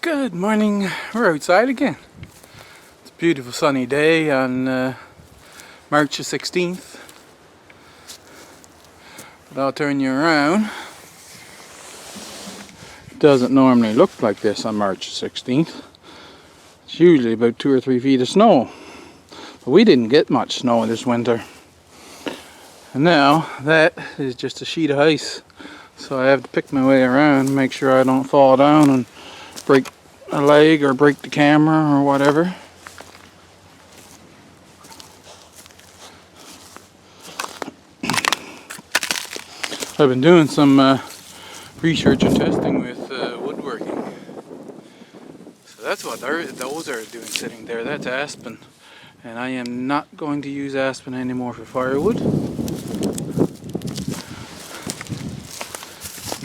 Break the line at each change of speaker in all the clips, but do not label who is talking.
Good morning, we're outside again. It's a beautiful sunny day on March the 16th. But I'll turn you around. It doesn't normally look like this on March the 16th. It's usually about 2 or 3 feet of snow. But we didn't get much snow this winter. And now that is just a sheet of ice. So I have to pick my way around, make sure I don't fall down and break a leg or break the camera or whatever. I've been doing some research and testing with woodworking. So that's what those are doing sitting there. That's aspen. And I am not going to use aspen anymore for firewood. You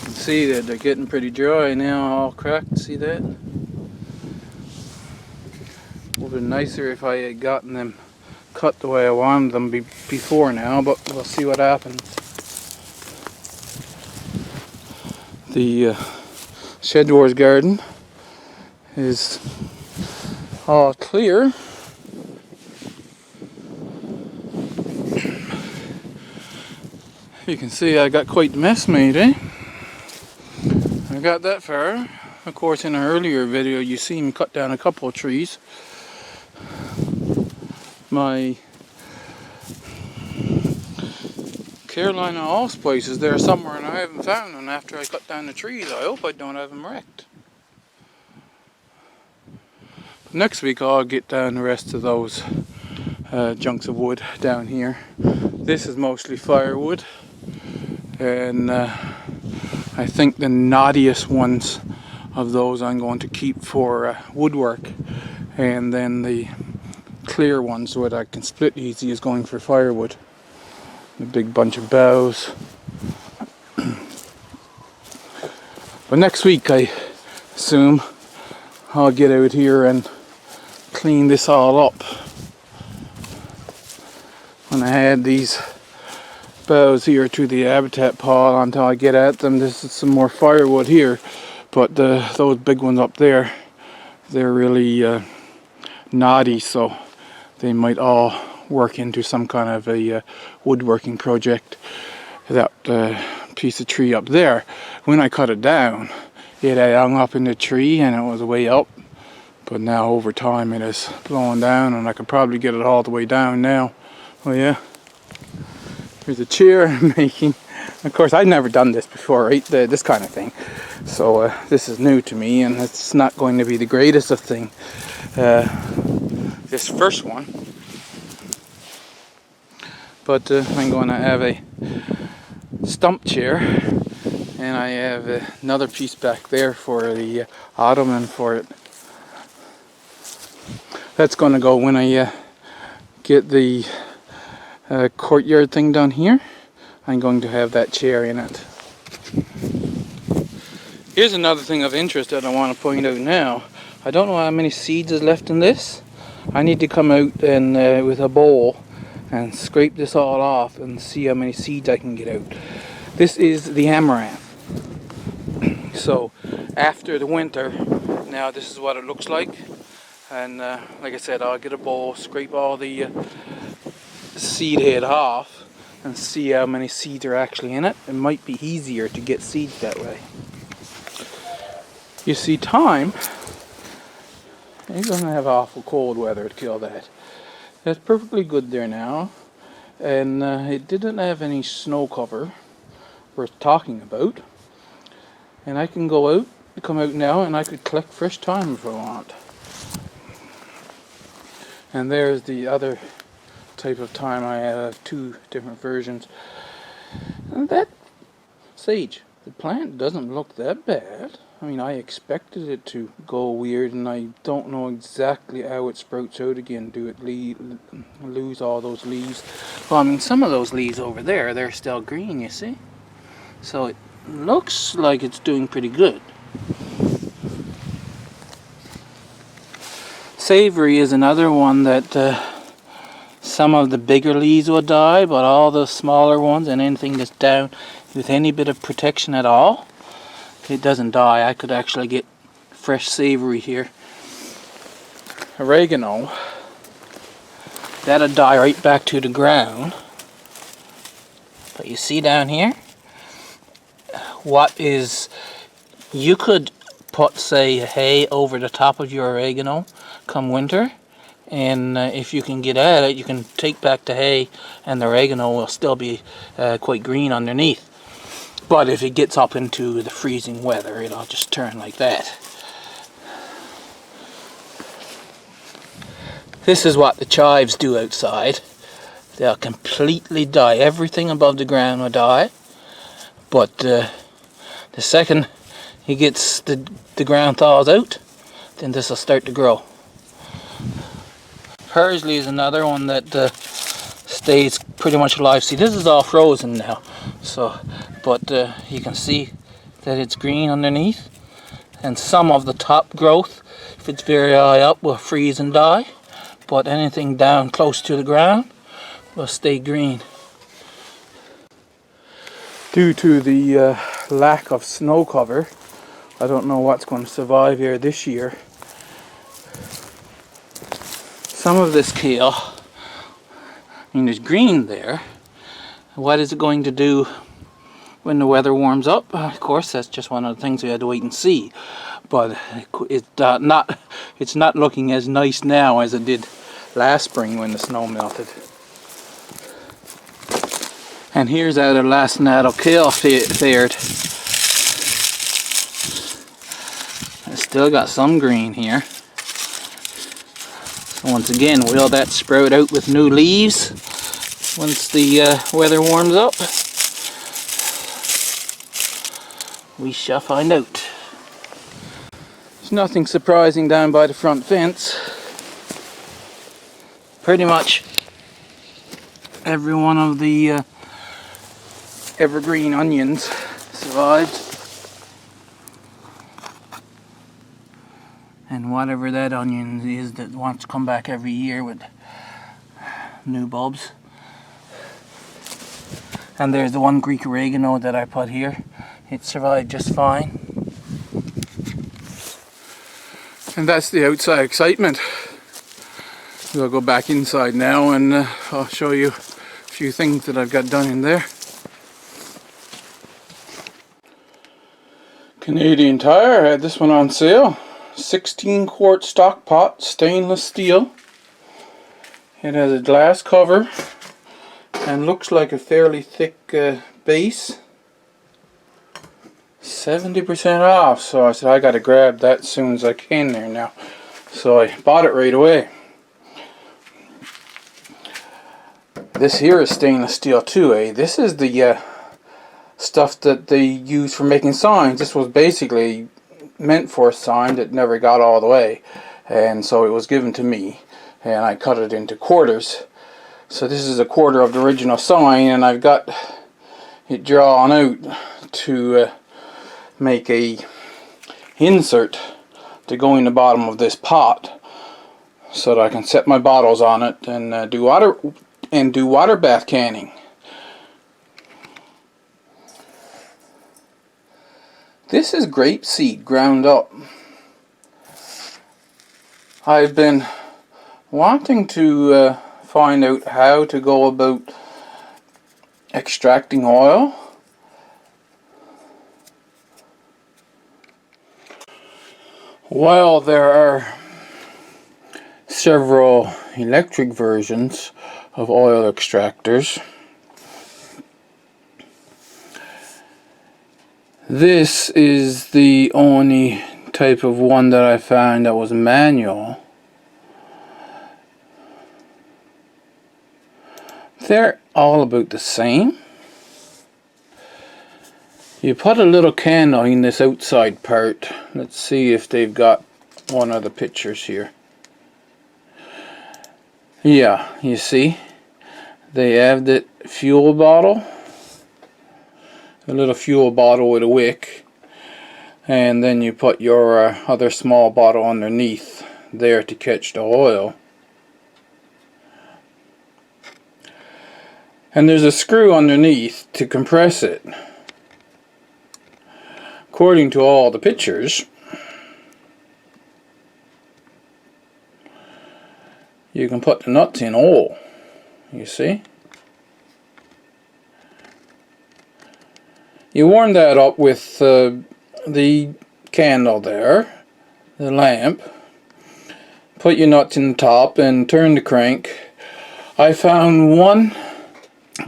can see that they're getting pretty dry now, all cracked. See that? Would have been nicer if I had gotten them cut the way I wanted them before now, but we'll see what happens. The Shed Wars garden is all clear. You can see I got quite the mess made, eh? I got that far. Of course, in an earlier video you see me cut down a couple of trees. My Carolina allspice is there somewhere and I haven't found them after I cut down the trees. I hope I don't have them wrecked. Next week I'll get down the rest of those chunks of wood down here. This is mostly firewood, and I think the knottiest ones of those I'm going to keep for woodwork, and then the clear ones so that I can split easy is going for firewood. A big bunch of boughs. But next week I assume I'll get out here and clean this all up. When I add these boughs here to the habitat pile until I get at them, this is some more firewood here, but those big ones up there, they're really knotty, so they might all work into some kind of a woodworking project. That piece of tree up there, when I cut it down, it had hung up in the tree and it was way up, but now over time it is blowing down and I could probably get it all the way down now. Oh yeah, here's a chair I'm making. Of course, I've never done this before, right? This kind of thing. So this is new to me, and it's not going to be the greatest of thing. This first one, but I'm going to have a stump chair, and I have another piece back there for the ottoman for it. That's going to go when I get the courtyard thing done here. I'm going to have that chair in it. Here's another thing of interest that I want to point out now. I don't know how many seeds is left in this. I need to come out and with a bowl and scrape this all off and see how many seeds I can get out. This is the amaranth. So after the winter, now this is what it looks like. And like I said, I'll get a bowl, scrape all the seed head off and see how many seeds are actually in it. It might be easier to get seeds that way. You see, thyme, it doesn't have awful cold weather to kill that. That's perfectly good there now, and it didn't have any snow cover worth talking about. And I can go out, come out now, and I could collect fresh thyme if I want. And there's the other type of thyme. I have 2 different versions. And that sage, the plant doesn't look that bad. I mean, I expected it to go weird, and I don't know exactly how it sprouts out again. Do it lose all those leaves? Well, I mean, some of those leaves over there, they're still green, you see? So it looks like it's doing pretty good. Savory is another one that some of the bigger leaves will die, but all the smaller ones and anything that's down with any bit of protection at all, it doesn't die. I could actually get fresh savory here. Oregano, that'll die right back to the ground. But you see down here, you could put, say, hay over the top of your oregano come winter, and if you can get at it, you can take back the hay and the oregano will still be quite green underneath. But if it gets up into the freezing weather, it'll just turn like that. This is what the chives do outside. They'll completely die. Everything above the ground will die. But the second he gets the ground thaws out, then this will start to grow. Parsley is another one that stays pretty much alive. See, this is all frozen now, but you can see that it's green underneath, and some of the top growth, if it's very high up, will freeze and die, but anything down close to the ground will stay green. Due to the lack of snow cover, I don't know what's going to survive here this year. Some of this kale, there's green there. What is it going to do when the weather warms up? Of course, that's just one of the things we had to wait and see. But it's not looking as nice now as it did last spring when the snow melted. And here's how the last natto kale fared. It's still got some green here. So once again, will that sprout out with new leaves once the weather warms up? We shall find out. There's nothing surprising down by the front fence. Pretty much every one of the evergreen onions survived. And whatever that onion is that wants to come back every year with new bulbs. And there's the one Greek oregano that I put here. It survived just fine. And that's the outside excitement. We'll go back inside now and I'll show you a few things that I've got done in there. Canadian Tire had this one on sale. 16 quart stock pot, stainless steel. It has a glass cover and looks like a fairly thick base. 70% off, so I said I gotta grab that as soon as I can there now. So I bought it right away. This here is stainless steel too, eh? This is the stuff that they use for making signs. This was basically meant for a sign that never got all the way, and so it was given to me and I cut it into quarters. So this is a quarter of the original sign, and I've got it drawn out to make a insert to go in the bottom of this pot so that I can set my bottles on it and do water bath canning. This is grapeseed ground up. I've been wanting to find out how to go about extracting oil. While there are several electric versions of oil extractors, this is the only type of one that I found that was manual. They're all about the same. You put a little candle in this outside part. Let's see if they've got one of the pictures here. Yeah, you see, they have the fuel bottle, a little fuel bottle with a wick, and then you put your other small bottle underneath there to catch the oil. And there's a screw underneath to compress it. According to all the pictures, you can put the nuts in all. You see? You warm that up with the candle there, the lamp. Put your nuts in the top and turn the crank. I found one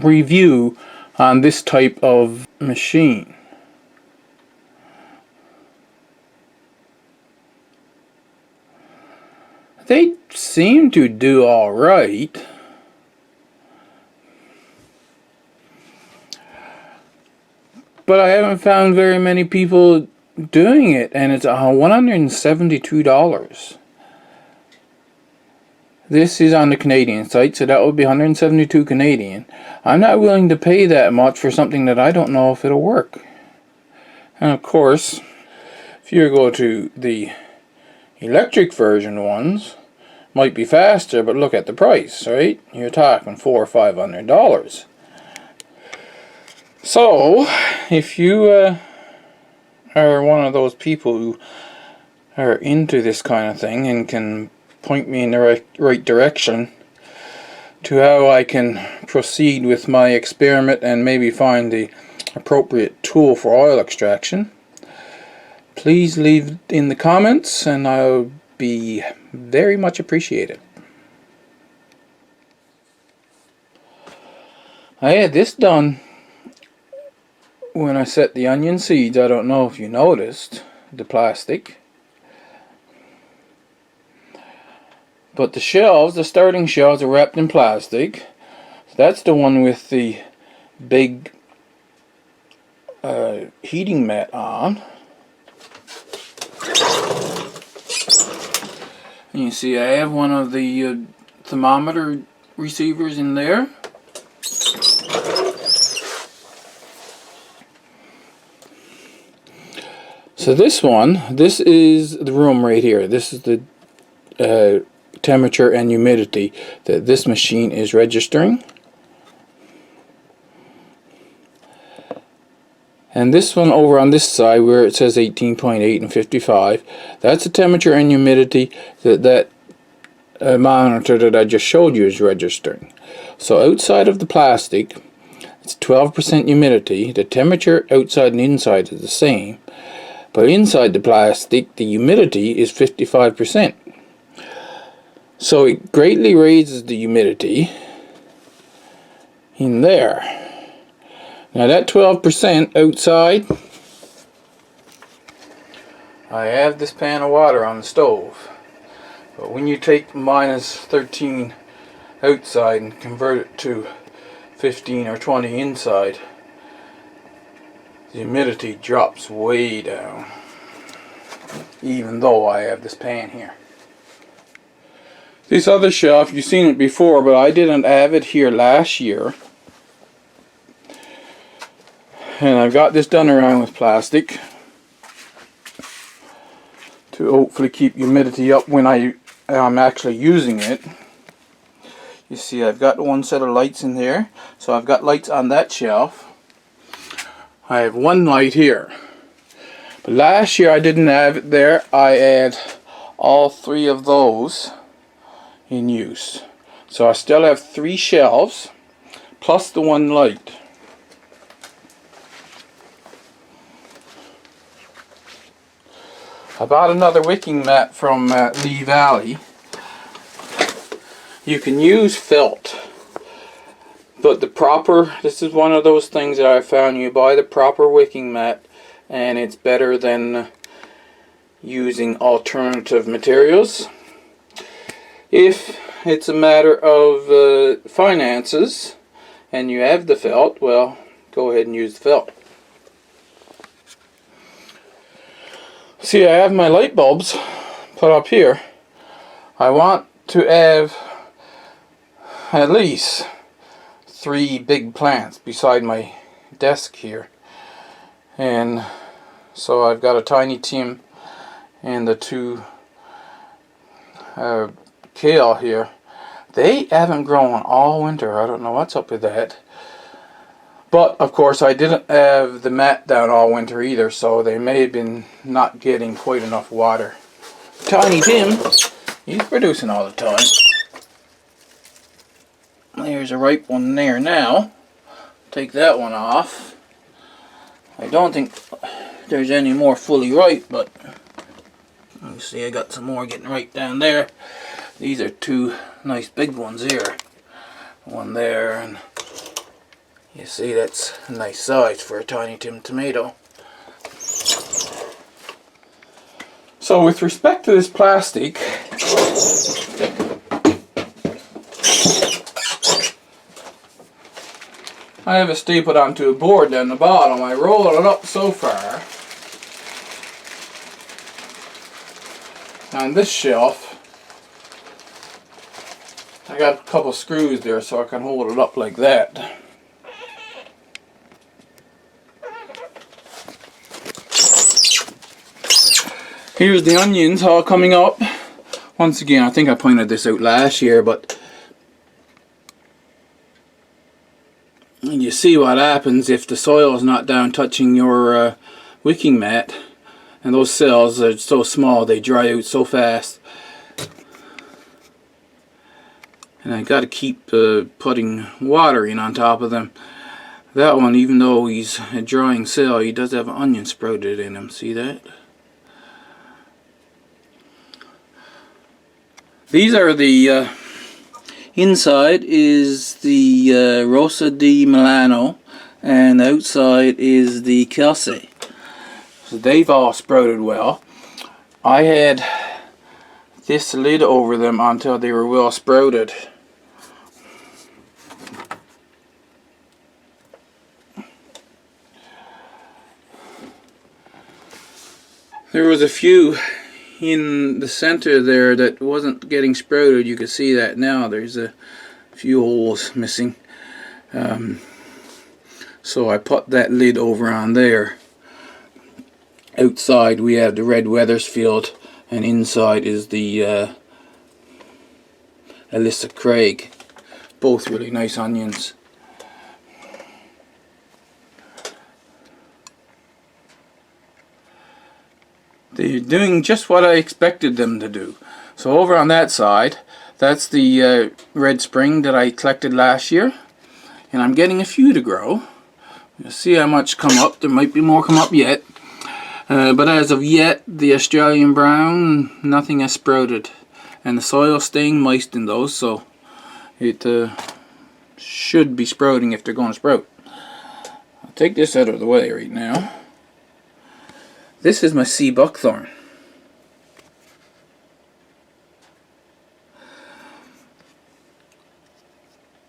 review on this type of machine. They seem to do alright. But I haven't found very many people doing it, and it's $172. This is on the Canadian site, so that would be 172 Canadian. I'm not willing to pay that much for something that I don't know if it'll work. And of course, if you go to the electric version ones, might be faster, but look at the price, right? You're talking $400 or $500. So, if you are one of those people who are into this kind of thing and can point me in the right direction to how I can proceed with my experiment and maybe find the appropriate tool for oil extraction, please leave in the comments and I'll be very much appreciated. I had this done when I set the onion seeds. I don't know if you noticed the plastic, but the shells, the starting shells, are wrapped in plastic. So that's the one with the big heating mat on. And you see I have one of the thermometer receivers in there. So this is the room right here. This is the temperature and humidity that this machine is registering. And this one over on this side where it says 18.8 and 55, that's the temperature and humidity that monitor that I just showed you is registering. So outside of the plastic, it's 12% humidity. The temperature outside and inside is the same. But inside the plastic, the humidity is 55%. So it greatly raises the humidity in there. Now that 12% outside, I have this pan of water on the stove. But when you take minus 13 outside and convert it to 15 or 20 inside, the humidity drops way down, even though I have this pan here. This other shelf, you've seen it before, but I didn't have it here last year. And I've got this done around with plastic to hopefully keep humidity up when I'm actually using it. You see I've got one set of lights in there, so I've got lights on that shelf. I have one light here. But last year I didn't have it there. I had all three of those in use. So I still have 3 shelves plus the one light. I bought another wicking mat from Lee Valley. You can use felt. But this is one of those things that I found, you buy the proper wicking mat and it's better than using alternative materials. If it's a matter of finances and you have the felt, well, go ahead and use the felt. See, I have my light bulbs put up here. I want to have at least 3 big plants beside my desk here, and so I've got a tiny Tim and the 2 kale here. They haven't grown all winter. I don't know what's up with that, but of course I didn't have the mat down all winter either, so they may have been not getting quite enough water. Tiny Tim, he's producing all the time. There's a ripe one there now. Take that one off. I don't think there's any more fully ripe, but you see I got some more getting right down there. These are two nice big ones here. One there, and you see that's a nice size for a Tiny Tim tomato. So with respect to this plastic, I have a stapled onto a board down the bottom. I roll it up so far, on this shelf I got a couple screws there so I can hold it up like that. Here's the onions all coming up. Once again, I think I pointed this out last year, but you see what happens if the soil is not down touching your wicking mat, and those cells are so small they dry out so fast. And I got to keep putting water in on top of them. That one, even though he's a drying cell, he does have an onion sprouted in him. See that? These are the inside is the Rosa di Milano, and the outside is the Kelsey. So they've all sprouted well. I had this lid over them until they were well sprouted. There was a few in the center there that wasn't getting sprouted. You can see that now. There's a few holes missing. So I put that lid over on there. Outside we have the red Wethersfield, and inside is the Alyssa Craig. Both really nice onions. They're doing just what I expected them to do. So over on that side, that's the Red Spring that I collected last year, and I'm getting a few to grow. You'll see how much come up. There might be more come up yet, but as of yet, the Australian Brown, nothing has sprouted, and the soil's staying moist in those, so it should be sprouting if they're going to sprout. I'll take this out of the way right now. This is my sea buckthorn.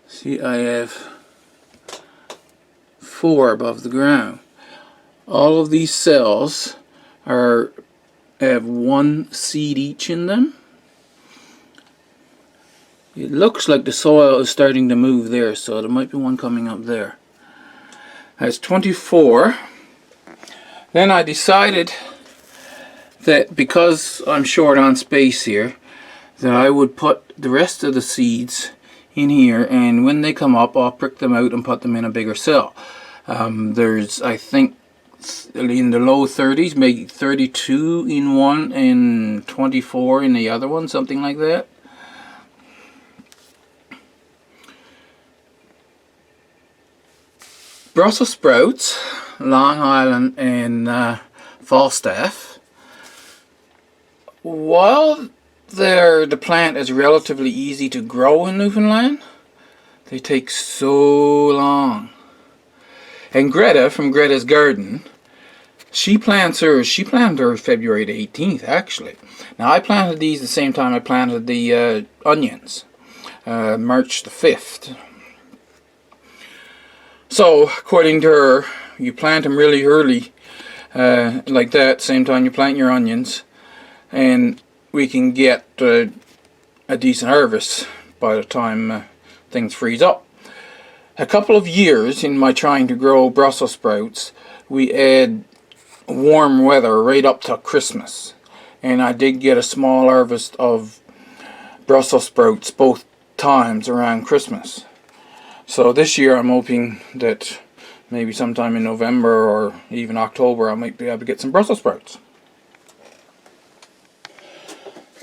See, I have 4 above the ground. All of these cells have 1 seed each in them. It looks like the soil is starting to move there, so there might be one coming up there. That's 24. Then I decided that because I'm short on space here, that I would put the rest of the seeds in here, and when they come up I'll prick them out and put them in a bigger cell. There's, I think, in the low 30s, maybe 32 in one and 24 in the other one, something like that. Brussels sprouts, Long Island, and Falstaff. While the plant is relatively easy to grow in Newfoundland, they take so long. And Greta from Greta's Garden, she planted hers February the 18th actually. Now I planted these the same time I planted the onions, March the 5th. So according to her, you plant them really early, like that, same time you plant your onions, and we can get a decent harvest by the time things freeze up. A couple of years in my trying to grow Brussels sprouts, we had warm weather right up to Christmas, and I did get a small harvest of Brussels sprouts both times around Christmas. So this year I'm hoping that maybe sometime in November or even October I might be able to get some Brussels sprouts.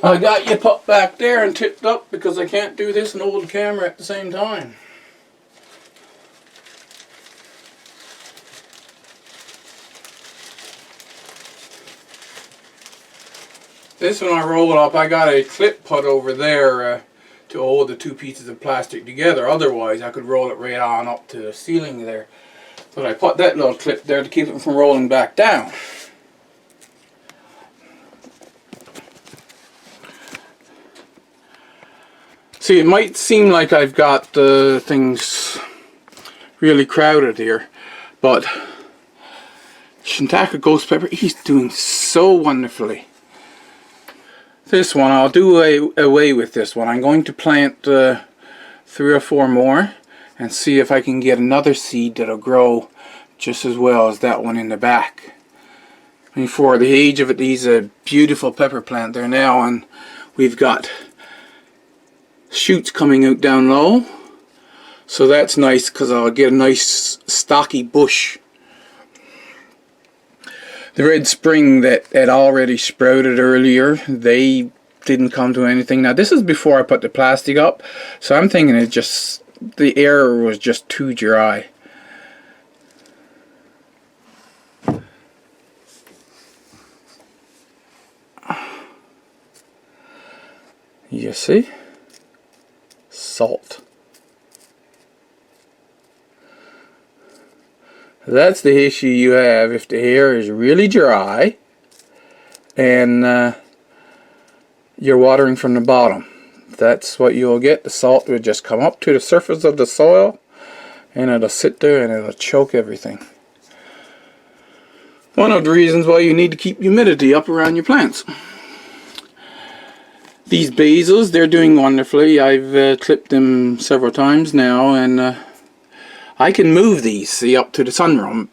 I got you put back there and tipped up because I can't do this and hold the camera at the same time. This one I roll up, I got a clip put over there to hold the two pieces of plastic together. Otherwise I could roll it right on up to the ceiling there. But I put that little clip there to keep it from rolling back down. See, it might seem like I've got things really crowded here, but Shiitake Ghost Pepper, he's doing so wonderfully. This one, I'll do away with this one. I'm going to plant 3 or 4 more and see if I can get another seed that'll grow just as well as that one in the back. I mean, for the age of it, he's a beautiful pepper plant there now, and we've got shoots coming out down low, so that's nice because I'll get a nice stocky bush. The Red Spring that had already sprouted earlier, they didn't come to anything. Now this is before I put the plastic up, so I'm thinking it just, the air was just too dry. You see? Salt. That's the issue you have if the air is really dry and you're watering from the bottom. That's what you'll get. The salt will just come up to the surface of the soil and it'll sit there and it'll choke everything. One of the reasons why you need to keep humidity up around your plants. These basils, they're doing wonderfully. I've clipped them several times now, and I can move these, see, up to the sunroom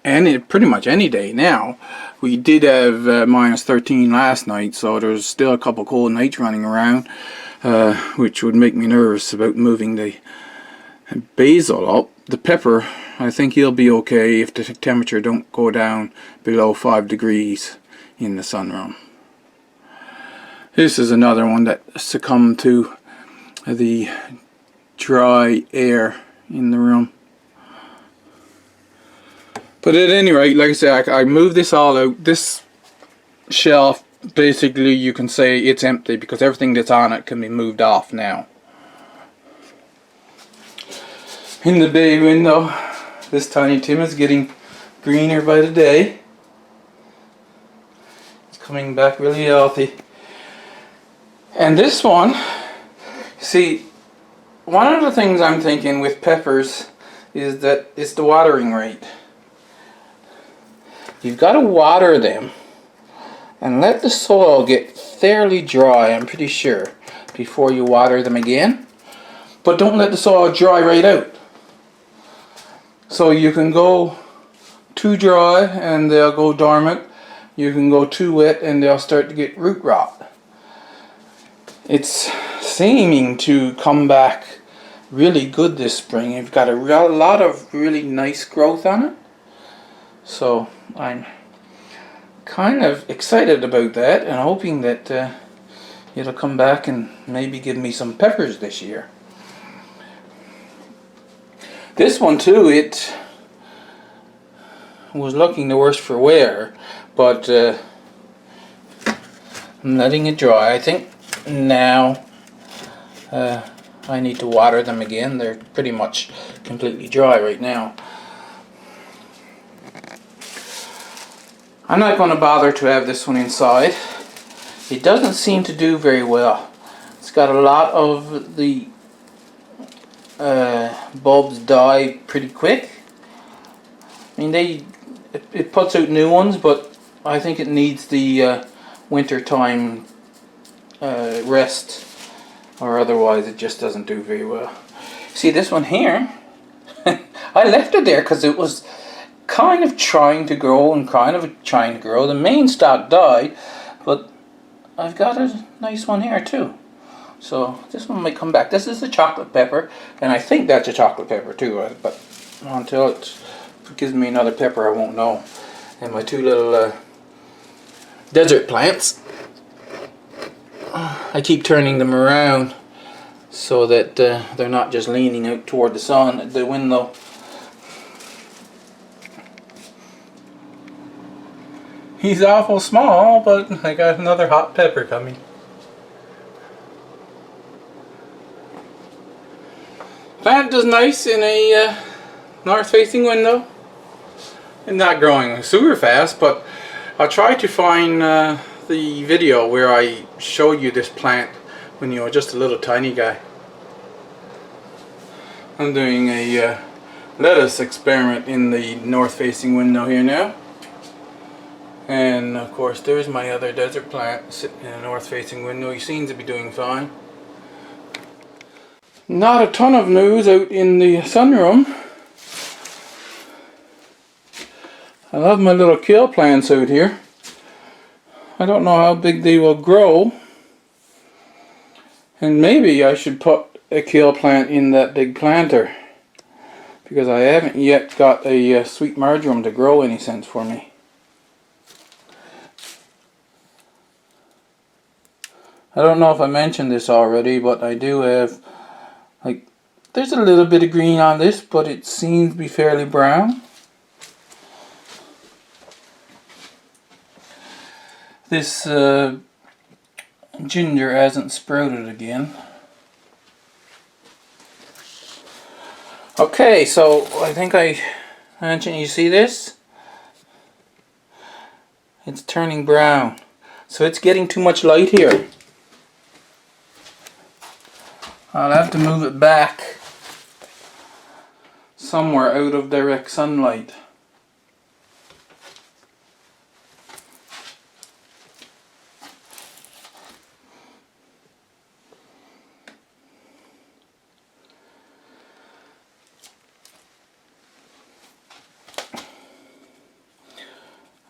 and pretty much any day now. We did have minus 13 last night, so there's still a couple cold nights running around, which would make me nervous about moving the basil up. The pepper, I think he'll be okay if the temperature don't go down below 5 degrees in the sunroom. This is another one that succumbed to the dry air in the room. But at any rate, like I said, I moved this all out. This shelf, basically you can say it's empty because everything that's on it can be moved off now. In the bay window, this Tiny Tim is getting greener by the day. It's coming back really healthy. And this one, see, one of the things I'm thinking with peppers is that it's the watering rate. You've got to water them and let the soil get fairly dry, I'm pretty sure, before you water them again. But don't let the soil dry right out. So you can go too dry and they'll go dormant. You can go too wet and they'll start to get root rot. It's seeming to come back really good this spring. You've got a lot of really nice growth on it. So I'm kind of excited about that and hoping that it'll come back and maybe give me some peppers this year. This one too, it was looking the worse for wear, but I'm letting it dry. I think now I need to water them again. They're pretty much completely dry right now. I'm not going to bother to have this one inside. It doesn't seem to do very well. It's got a lot of the bulbs die pretty quick. I mean, it puts out new ones, but I think it needs the winter time rest, or otherwise it just doesn't do very well. See, this one here, I left it there because it was kind of trying to grow and kind of trying to grow. The main stalk died, but I've got a nice one here too. So this one might come back. This is the chocolate pepper, and I think that's a chocolate pepper too, but until it gives me another pepper I won't know. And my two little desert plants, I keep turning them around so that they're not just leaning out toward the sun at the window. He's awful small, but I got another hot pepper coming. Plant is nice in a north-facing window. It's not growing super fast, but I'll try to find the video where I show you this plant when you were just a little tiny guy. I'm doing a lettuce experiment in the north-facing window here now. And of course there's my other desert plant sitting in a north-facing window. He seems to be doing fine. Not a ton of news out in the sunroom. I love my little kale plants out here. I don't know how big they will grow. And maybe I should put a kale plant in that big planter, because I haven't yet got a sweet marjoram to grow any sense for me. I don't know if I mentioned this already, but I do have, like, there's a little bit of green on this, but it seems to be fairly brown. This ginger hasn't sprouted again. Okay, so I think I mentioned, you see this? It's turning brown. So it's getting too much light here. I'll have to move it back somewhere out of direct sunlight.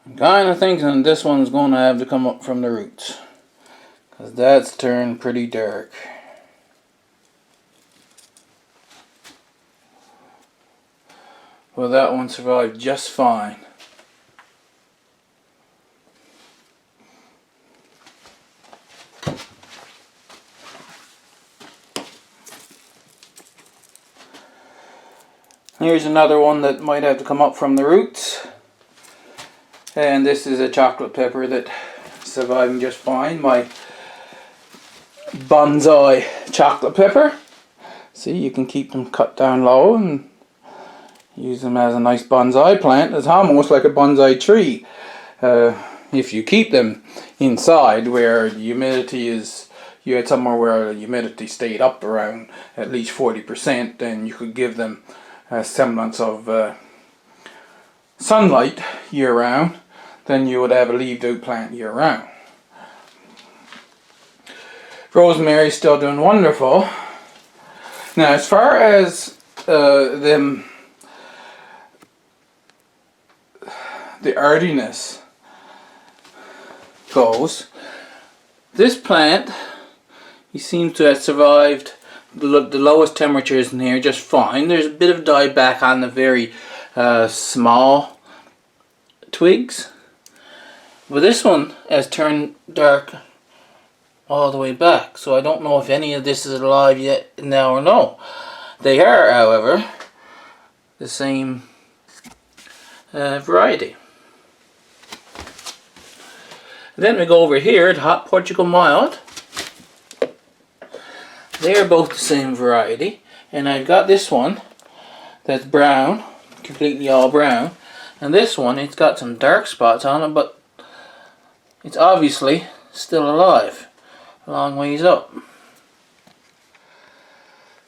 I'm kind of thinking this one's going to have to come up from the roots, because that's turned pretty dark. Well, that one survived just fine. Here's another one that might have to come up from the roots. And this is a chocolate pepper that surviving just fine. My bonsai chocolate pepper. See, you can keep them cut down low and use them as a nice bonsai plant. It's almost like a bonsai tree. If you keep them inside where the humidity is, you had somewhere where the humidity stayed up around at least 40%, then you could give them a semblance of sunlight year round. Then you would have a leaved out plant year round. Rosemary's still doing wonderful. Now, as far as the hardiness goes, this plant, he seems to have survived the lowest temperatures in here just fine. There's a bit of dieback on the very small twigs, but this one has turned dark all the way back, so I don't know if any of this is alive yet now or no. They are, however, the same variety. Then we go over here to Hot Portugal Mild. They are both the same variety, and I've got this one that's brown, completely all brown, and this one, it's got some dark spots on it, but it's obviously still alive, a long ways up.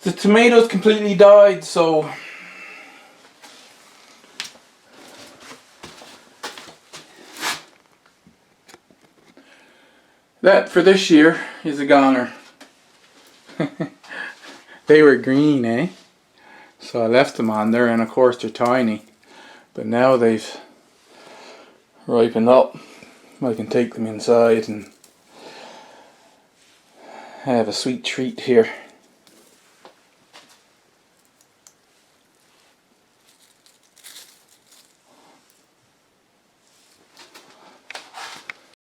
The tomatoes completely died, so that for this year is a goner. They were green, eh? So I left them on there, and of course they're tiny, but now they've ripened up. I can take them inside and have a sweet treat here.